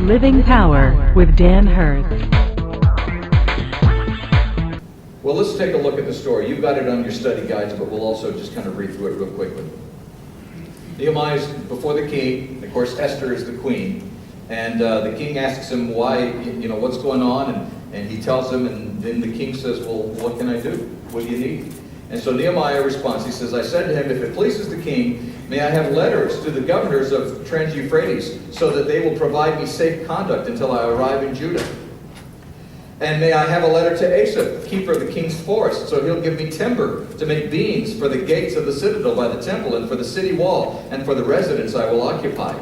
Living Power with Dan Hurd. Well, let's take a look at the story. You've got it on your study guides, but we'll also just kind of read through it real quickly. Nehemiah's before the king. Of course, Esther is the queen. And the king asks him why, what's going on? And he tells him, and then the king says, well, what can I do? What do you need? And so Nehemiah responds. He says, I said to him, if it pleases the king, may I have letters to the governors of Trans-Euphrates so that they will provide me safe conduct until I arrive in Judah. And may I have a letter to Asa, keeper of the king's forest, so he'll give me timber to make beams for the gates of the citadel by the temple and for the city wall and for the residence I will occupy.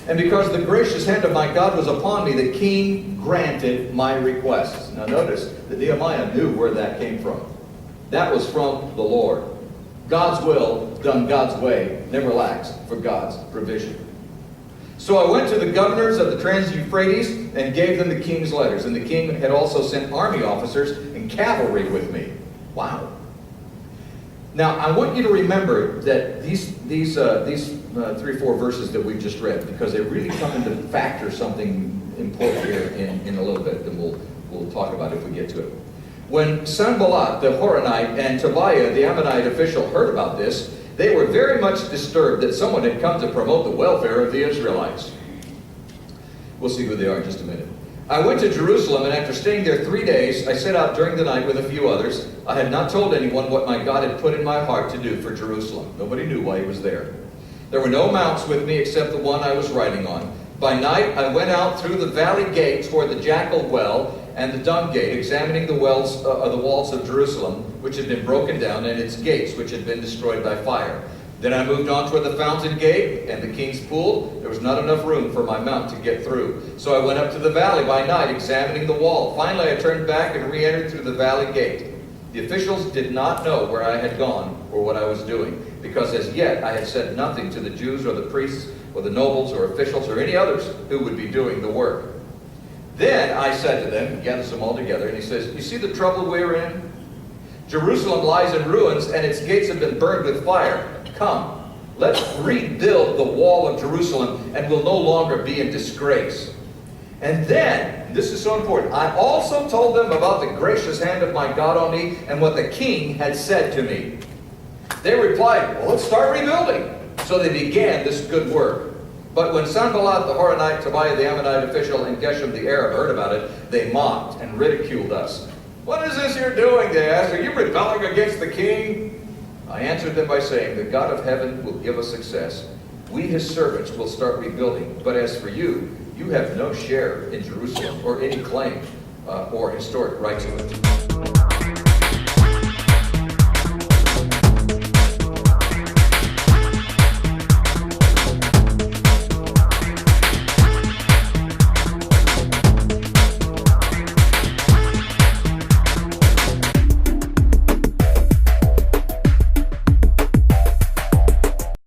And because the gracious hand of my God was upon me, the king granted my requests. Now notice that Nehemiah knew where that came from. That was from the Lord. God's will, done God's way, never lacks for God's provision. So I went to the governors of the Trans-Euphrates and gave them the king's letters. And the king had also sent army officers and cavalry with me. Wow. Now, I want you to remember that these 3 or 4 verses that we've just read, because they really come into factor something important here in a little bit, and we'll talk about it if we get to it. When Sanballat the Horonite and Tobiah the Ammonite official heard about this, they were very much disturbed that someone had come to promote the welfare of the Israelites. We'll see who they are in just a minute. I went to Jerusalem, and after staying there 3 days, I set out during the night with a few others. I had not told anyone what my God had put in my heart to do for Jerusalem. Nobody knew why he was there. There were no mounts with me except the one I was riding on. By night, I went out through the valley gate toward the Jackal Well and the Dung Gate, examining the walls of Jerusalem, which had been broken down, and its gates, which had been destroyed by fire. Then I moved on toward the Fountain Gate and the King's Pool. There was not enough room for my mount to get through. So I went up to the valley by night, examining the wall. Finally, I turned back and re-entered through the valley gate. The officials did not know where I had gone or what I was doing, because as yet I had said nothing to the Jews or the priests or the nobles or officials or any others who would be doing the work. Then I said to them, he gathers them all together, and he says, you see the trouble we're in? Jerusalem lies in ruins, and its gates have been burned with fire. Come, let's rebuild the wall of Jerusalem, and we'll no longer be in disgrace. And then, this is so important, I also told them about the gracious hand of my God on me and what the king had said to me. They replied, well, let's start rebuilding. So they began this good work. But when Sanballat the Horonite, Tobiah the Ammonite official, and Geshem the Arab heard about it, they mocked and ridiculed us. What is this you're doing, they asked. Are you rebelling against the king? I answered them by saying, the God of heaven will give us success. We, his servants, will start rebuilding. But as for you, you have no share in Jerusalem or any claim or historic right to it.